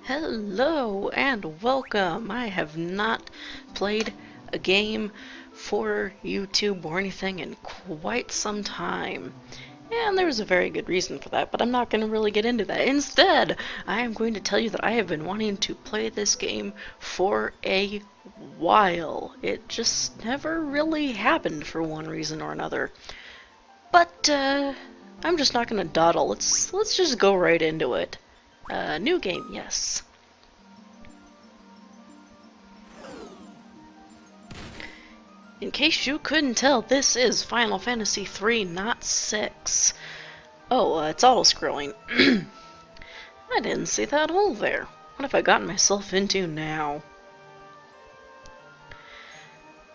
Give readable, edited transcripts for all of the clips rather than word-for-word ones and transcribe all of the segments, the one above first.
Hello and welcome. I have not played a game for YouTube or anything in quite some time. And there's a very good reason for that, but I'm not going to really get into that. Instead, I am going to tell you that I have been wanting to play this game for a while. It just never really happened for one reason or another. But I'm just not going to dawdle. Let's just go right into it. New game, yes. In case you couldn't tell, this is Final Fantasy III, not 6. Oh, it's auto-scrolling. I didn't see that hole there. What have I gotten myself into now?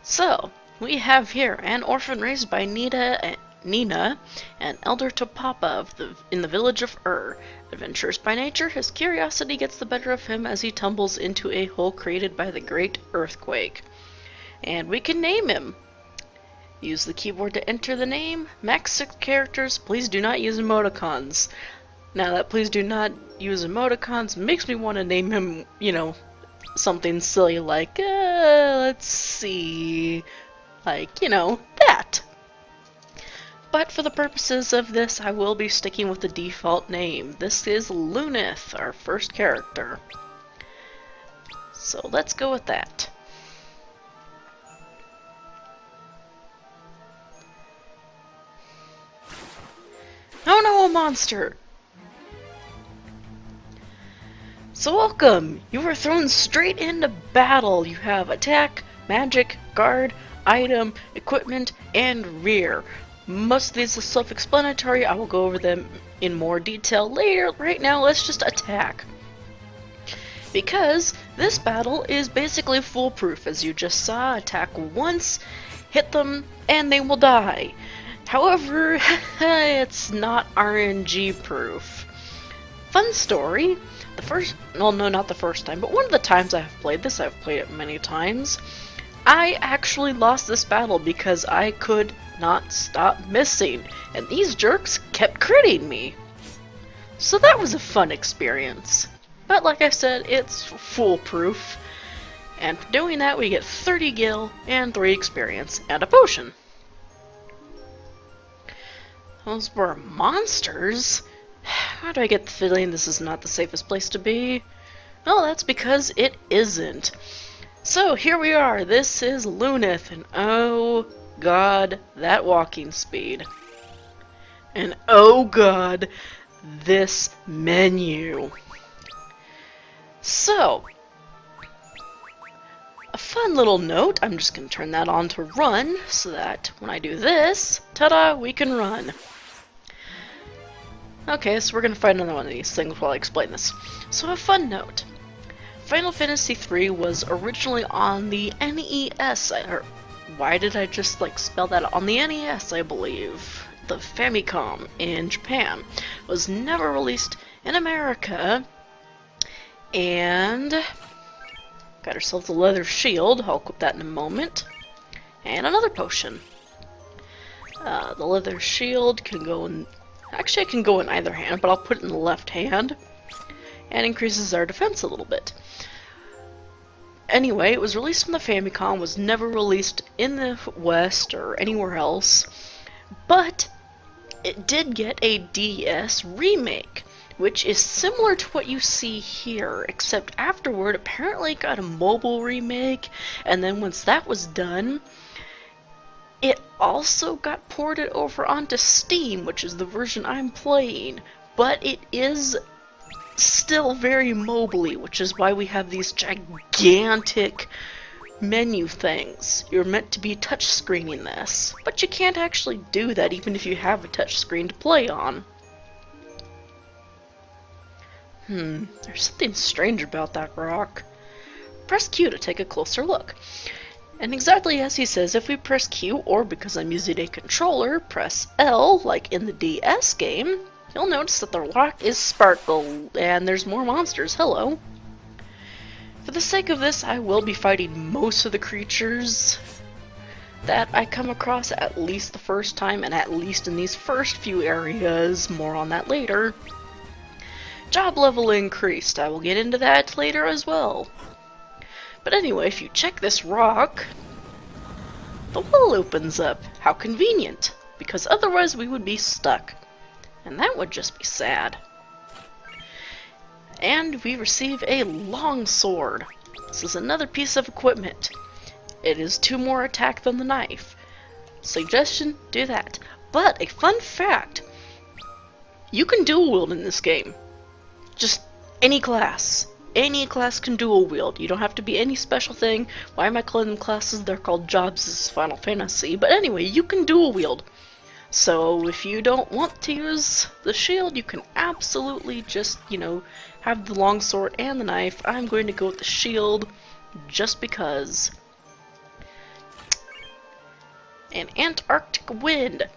So, we have here an orphan raised by Nina, an elder to Papa in the village of Adventurous by nature, his curiosity gets the better of him as he tumbles into a hole created by the great earthquake. And we can name him. Use the keyboard to enter the name. Max 6 characters. Please do not use emoticons. Now that please do not use emoticons makes me want to name him, something silly like, let's see, like, that. But for the purposes of this, I will be sticking with the default name. This is Luneth, our first character. So let's go with that. Oh no, a monster! So welcome! You were thrown straight into battle. You have attack, magic, guard, item, equipment, and rear. Most of these are self-explanatory. I will go over them in more detail later. Right now, let's just attack. Because this battle is basically foolproof, as you just saw. Attack once, hit them, and they will die. However, it's not RNG proof. Fun story. Not the first time, but one of the times I have played this, I've played it many times, I actually lost this battle because I could not stop missing, and these jerks kept critting me. So that was a fun experience. But like I said, it's foolproof. And for doing that, we get 30 gil and 3 experience and a potion. Those were monsters? How do I get the feeling this is not the safest place to be? Well, that's because it isn't. So here we are. This is Luneth, and oh god, that walking speed. And oh god, this menu. So, a fun little note, I'm just going to turn that on to run, so that when I do this, ta-da, we can run. Okay, so we're going to find another one of these things while I explain this. So a fun note. Final Fantasy III was originally on the NES, or why did I just spell that out? On the NES, I believe. The Famicom in Japan. Was never released in America. And got ourselves a leather shield. I'll equip that in a moment. And another potion. The leather shield can go in... Actually, it can go in either hand, but I'll put it in the left hand. And increases our defense a little bit. Anyway, it was released on the Famicom, was never released in the West or anywhere else, but it did get a DS remake, which is similar to what you see here, except afterward apparently it got a mobile remake, and then once that was done, it also got ported over onto Steam, which is the version I'm playing, but it is still very mobile-y, which is why we have these gigantic menu things. You're meant to be touchscreening this, but you can't actually do that even if you have a touchscreen to play on. There's something strange about that rock. Press Q to take a closer look. And exactly as he says, if we press Q, or because I'm using a controller, press L, like in the DS game, you'll notice that the rock is sparkle, and there's more monsters. Hello. For the sake of this, I will be fighting most of the creatures that I come across at least the first time, and at least in these first few areas. More on that later. job level increased. I will get into that later as well. But anyway, if you check this rock, the wall opens up. How convenient, because otherwise we would be stuck. And that would just be sad. And we receive a long sword. This is another piece of equipment. It is 2 more attack than the knife. Suggestion, do that. But a fun fact, you can dual wield in this game. Just any class. Any class can dual wield. You don't have to be any special thing. Why am I calling them classes? They're called jobs. This is Final Fantasy. But anyway, you can dual wield. So if you don't want to use the shield, you can absolutely just, have the longsword and the knife. I'm going to go with the shield just because. An Antarctic wind.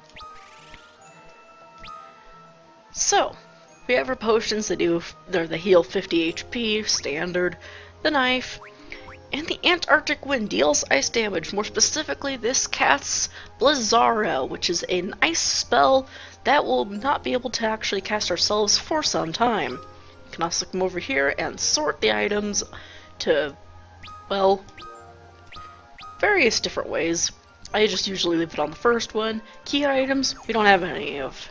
So, we have our potions that they heal 50 HP, standard, the knife, and the Antarctic wind deals ice damage. More specifically, this casts Blizzaro, which is an ice spell that will not be able to actually cast ourselves for some time. You can also come over here and sort the items to, well, various different ways. I just usually leave it on the first one. Key items, we don't have any of.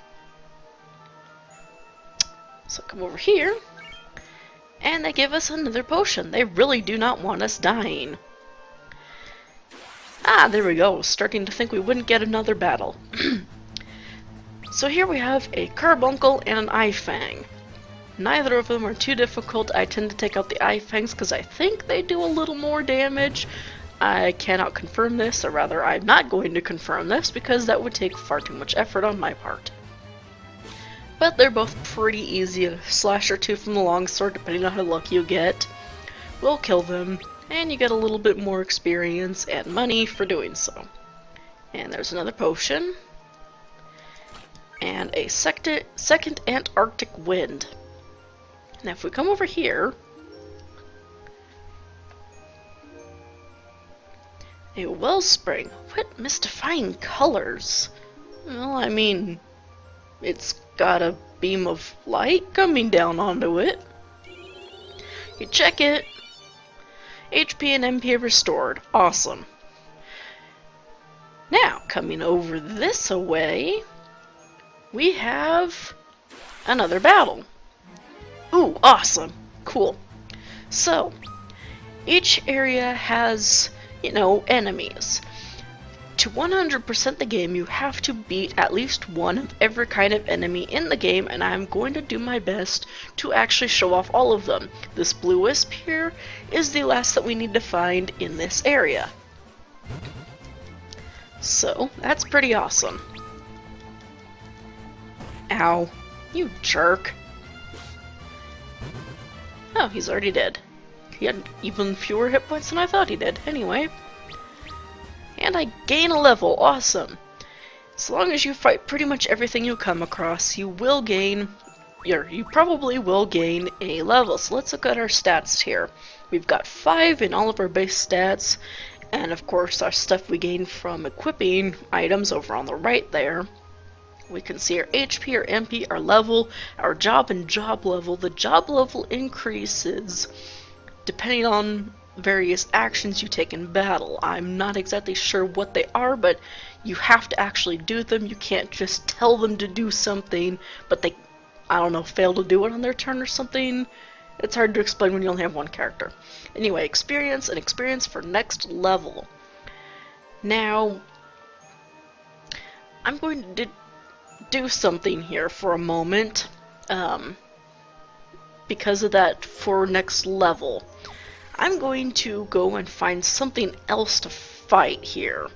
So come over here, and they give us another potion. They really do not want us dying. Ah, there we go. Starting to think we wouldn't get another battle. So here we have a carbuncle and an eye fang. Neither of them are too difficult. I tend to take out the eye fangs because I think they do a little more damage. I cannot confirm this, or rather I'm not going to confirm this because that would take far too much effort on my part. But they're both pretty easy. A slash or 2 from the longsword, depending on how lucky you get, will kill them, and you get a little bit more experience and money for doing so. And there's another potion, and a second Antarctic wind. Now if we come over here, a wellspring. What mystifying colors? Well, I mean, it's got a beam of light coming down onto it. You check it. HP and MP restored. Awesome. Now, coming over this way, we have another battle. Ooh, awesome. Cool. So, each area has, enemies. To 100% the game, you have to beat at least one of every kind of enemy in the game, and I'm going to do my best to actually show off all of them. This blue wisp here is the last that we need to find in this area. So, that's pretty awesome. Ow. You jerk. Oh, he's already dead. He had even fewer hit points than I thought he did. Anyway. And I gain a level. Awesome. As long as you fight pretty much everything you come across, you will gain, you probably will gain a level. So let's look at our stats here. We've got 5 in all of our base stats, and of course our stuff we gain from equipping items over on the right there. We can see our HP, our MP, our level, our job and job level. The job level increases depending on various actions you take in battle. I'm not exactly sure what they are, but you have to actually do them. You can't just tell them to do something, but they, fail to do it on their turn or something. It's hard to explain when you only have one character. Anyway, experience and experience for next level. Now, I'm going to do something here for a moment, because of that for next level. I'm going to go and find something else to fight here,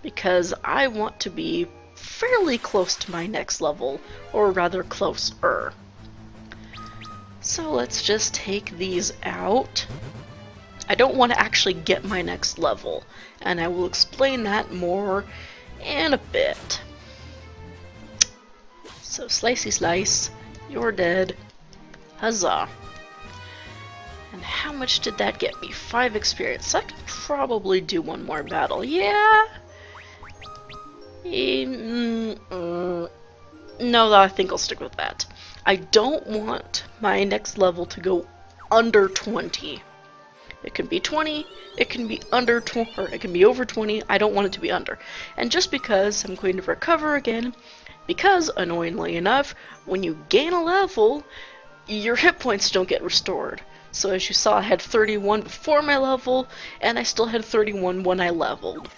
because I want to be fairly close to my next level, or rather closer. So let's just take these out. I don't want to actually get my next level, and I will explain that more in a bit. So slicey slice, you're dead. Huzzah. And how much did that get me? 5 experience. I could probably do one more battle. Yeah? No, I think I'll stick with that. I don't want my next level to go under 20. It can be 20, it can be under 20, or it can be over 20. I don't want it to be under. And just because I'm going to recover again, because, annoyingly enough, when you gain a level, your hit points don't get restored. So as you saw, I had 31 before my level, and I still had 31 when I leveled.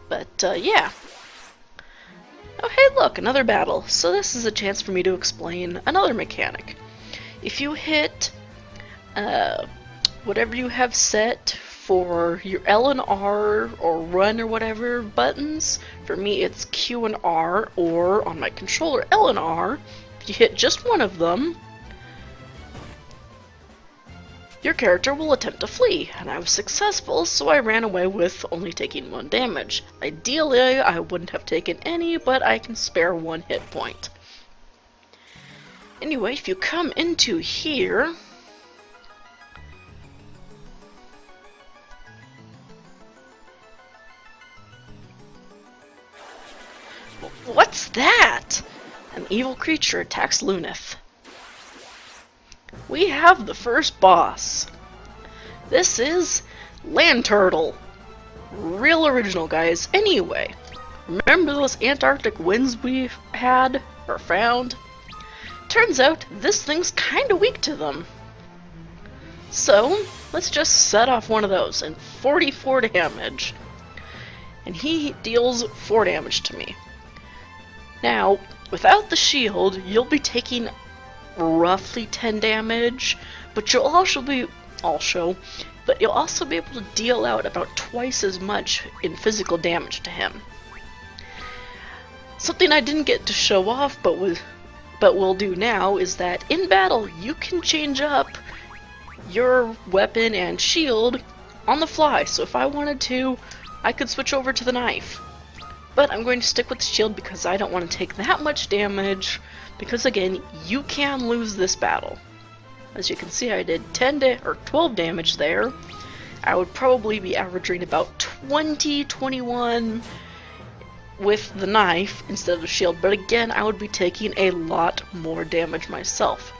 But, yeah. Oh, hey, look, another battle. So this is a chance for me to explain another mechanic. If you hit whatever you have set for your L and R or run or whatever buttons, for me it's Q and R, or on my controller L and R, if you hit just one of them, your character will attempt to flee, and I was successful, so I ran away with only taking 1 damage. Ideally, I wouldn't have taken any, but I can spare 1 hit point. Anyway, if you come into here, what's that? An evil creature attacks Luneth. We have the first boss. This is Land Turtle. Real original, guys. Anyway, remember those Antarctic winds we had or found? Turns out this thing's kinda weak to them. So, let's just set off one of those and 44 damage. And he deals 4 damage to me. Now, without the shield, you'll be taking roughly 10 damage, but you'll also be able to deal out about twice as much in physical damage to him. Something I didn't get to show off, but will do now, is that in battle you can change up your weapon and shield on the fly. So if I wanted to, I could switch over to the knife. But I'm going to stick with the shield because I don't want to take that much damage, because again, you can lose this battle. As you can see, I did 12 damage there. I would probably be averaging about 21 with the knife instead of the shield, but again, I would be taking a lot more damage myself.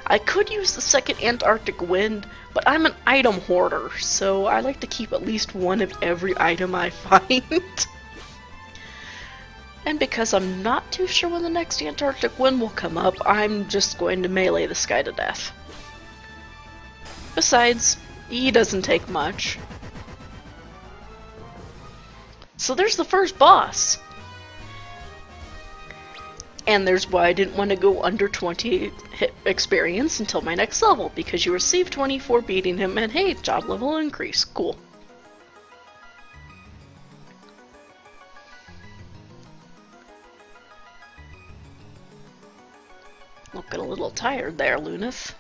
I could use the second Antarctic wind, but I'm an item hoarder, so I like to keep at least one of every item I find. And because I'm not too sure when the next Antarctic wind will come up, I'm just going to melee this guy to death. Besides, he doesn't take much. So there's the first boss. And there's why I didn't want to go under 20 hit experience until my next level, because you receive 20 for beating him, and hey, job level increase. Cool. Looking a little tired there, Luneth.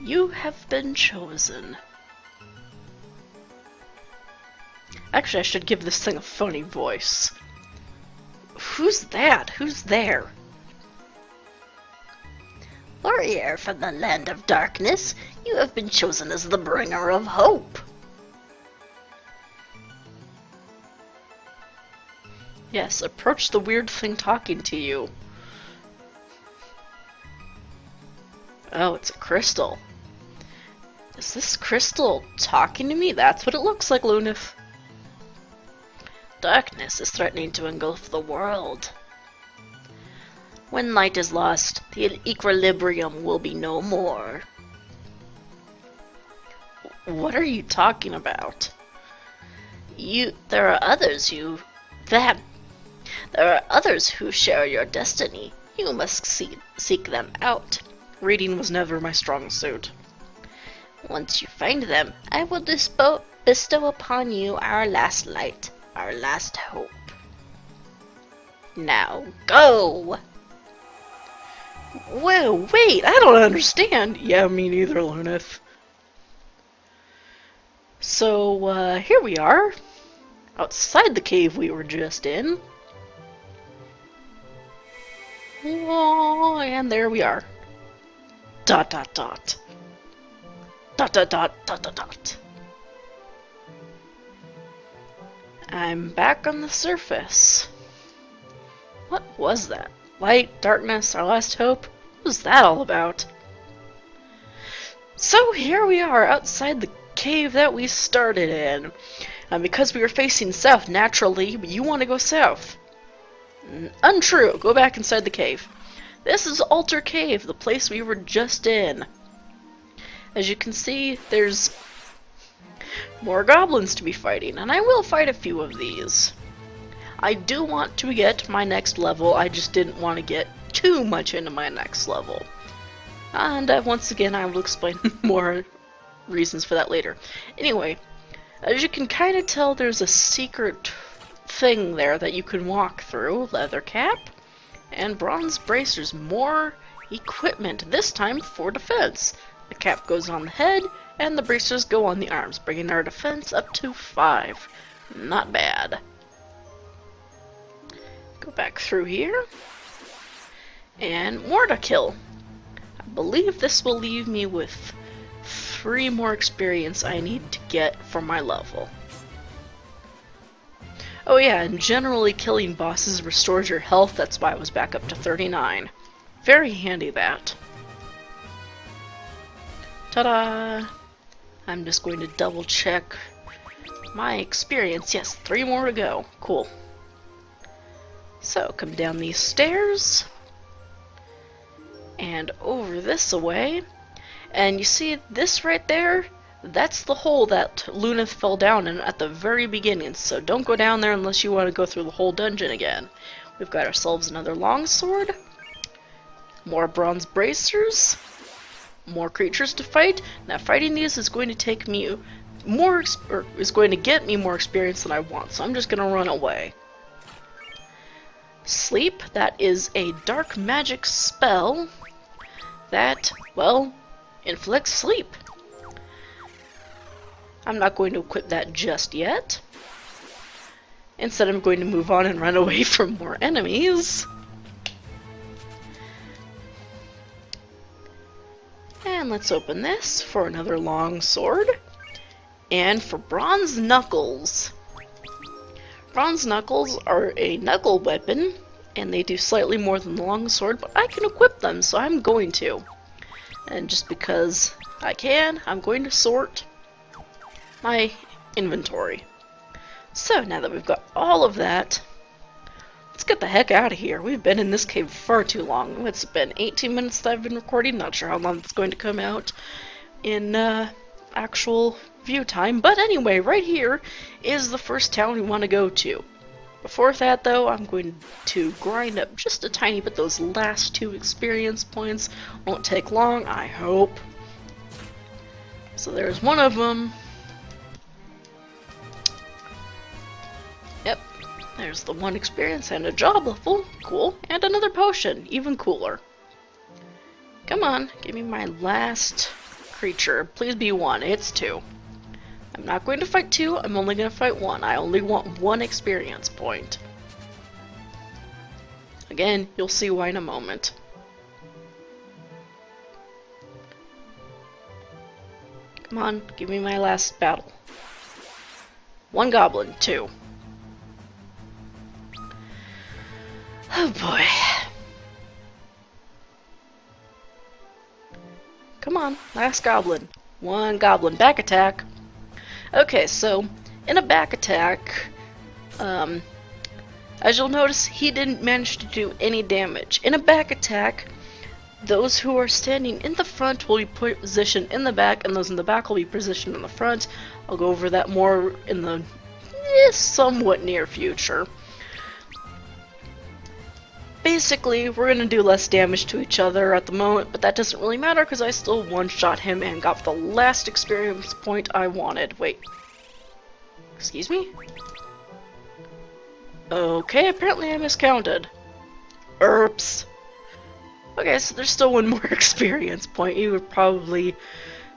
You have been chosen. Actually, I should give this thing a funny voice. Who's that? Who's there? Warrior from the land of darkness, you have been chosen as the bringer of hope. Yes, approach the weird thing talking to you. Oh, it's a crystal. Is this crystal talking to me? That's what it looks like, Luneth. Darkness is threatening to engulf the world. When light is lost, the equilibrium will be no more. What are you talking about? There are others who share your destiny. You must seek them out. Reading was never my strong suit. Once you find them, I will bestow upon you our last light, our last hope. Now, go! Whoa, wait, I don't understand. Yeah, me neither, Luneth. So, here we are. Outside the cave we were just in. Oh, and there we are. Dot dot dot. Dot dot dot dot dot dot. I'm back on the surface. What was that? Light, darkness, our last hope? What was that all about? So here we are outside the cave that we started in. And because we were facing south naturally, you want to go south. Untrue. Go back inside the cave. This is Altar Cave, the place we were just in. As you can see, there's more goblins to be fighting, and I will fight a few of these. I do want to get my next level, I just didn't want to get too much into my next level. And once again, I will explain more reasons for that later. Anyway, as you can kind of tell, there's a secret thing there that you can walk through. Leather cap and bronze bracers. More equipment, this time for defense. The cap goes on the head, and the bracers go on the arms, bringing our defense up to 5. Not bad. Go back through here. And more to kill. I believe this will leave me with 3 more experience I need to get for my level. Oh yeah, and generally killing bosses restores your health, that's why I was back up to 39. Very handy, that. Ta-da! I'm just going to double check my experience. Yes, 3 more to go. Cool. So, come down these stairs, and over this away, and you see this right there? That's the hole that Luneth fell down in at the very beginning, so don't go down there unless you want to go through the whole dungeon again. We've got ourselves another longsword, more bronze bracers, more creatures to fight. Now fighting these is going to take me is going to get me more experience than I want, so I'm just going to run away. Sleep, that is a dark magic spell that, well, inflicts sleep. I'm not going to equip that just yet. Instead, I'm going to move on and run away from more enemies. And let's open this for another long sword. And for bronze knuckles. Bronze knuckles are a knuckle weapon, and they do slightly more than the long sword, but I can equip them, so I'm going to. And just because I can, I'm going to sort my inventory. So now that we've got all of that, let's get the heck out of here. We've been in this cave far too long. It's been 18 minutes that I've been recording. Not sure how long it's going to come out in actual view time. But anyway, right here is the first town we want to go to. Before that, though, I'm going to grind up just a tiny bit. Those last 2 experience points won't take long, I hope. So there's one of them. Yep, there's the 1 experience and a job level. Cool. And another potion. Even cooler. Come on, give me my last creature. Please be 1. It's 2. I'm not going to fight 2, I'm only going to fight 1. I only want 1 experience point. Again, you'll see why in a moment. Come on, give me my last battle. 1 goblin, 2. Oh boy. Come on, last goblin. 1 goblin, back attack. Okay, so in a back attack, as you'll notice, he didn't manage to do any damage. In a back attack, those who are standing in the front will be positioned in the back, and those in the back will be positioned in the front. I'll go over that more in the somewhat near future. Basically, we're going to do less damage to each other at the moment, but that doesn't really matter because I still one-shot him and got the last experience point I wanted. Wait. Excuse me? Okay, apparently I miscounted. Oops. Okay, so there's still 1 more experience point. You were probably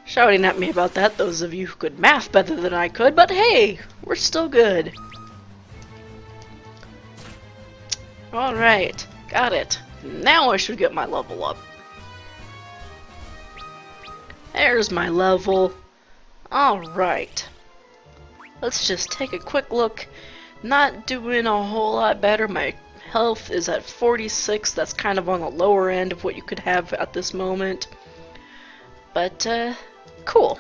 shouting at me about that, those of you who could math better than I could, but hey, we're still good. Alright. Got it. Now I should get my level up. There's my level. Alright. Let's just take a quick look. Not doing a whole lot better. My health is at 46. That's kind of on the lower end of what you could have at this moment. But, cool.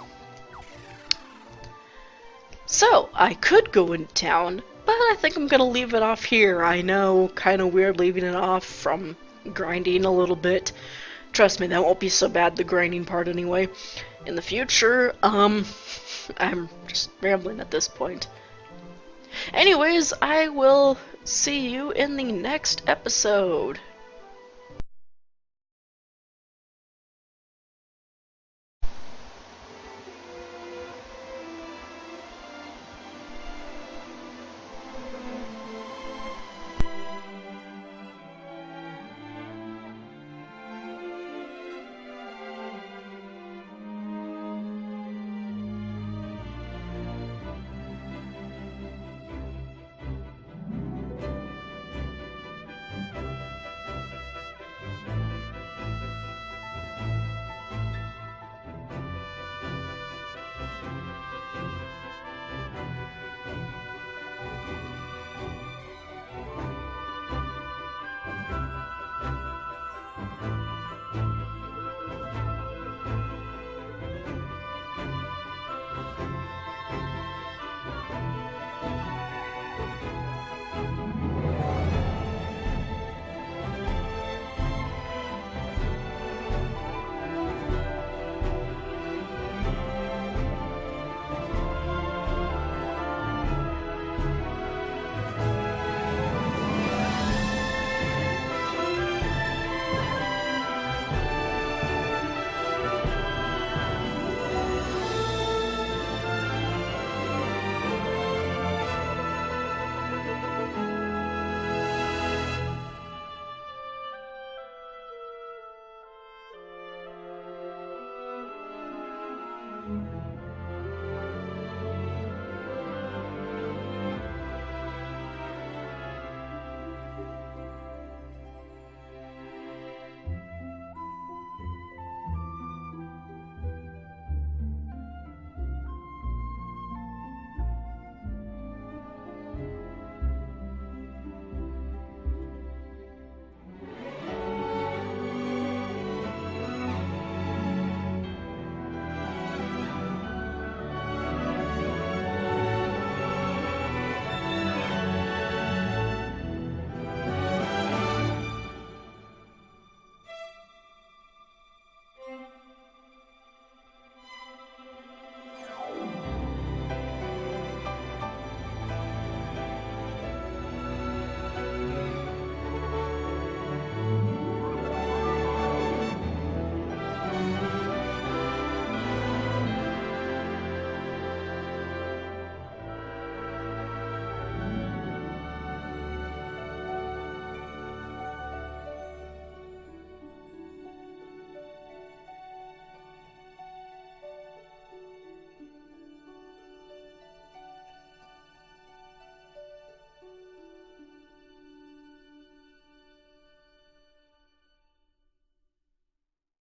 So, I could go into town, but I think I'm gonna leave it off here. I know, kinda weird leaving it off from grinding a little bit. Trust me, that won't be so bad, the grinding part anyway. In the future, I'm just rambling at this point. Anyways, I will see you in the next episode.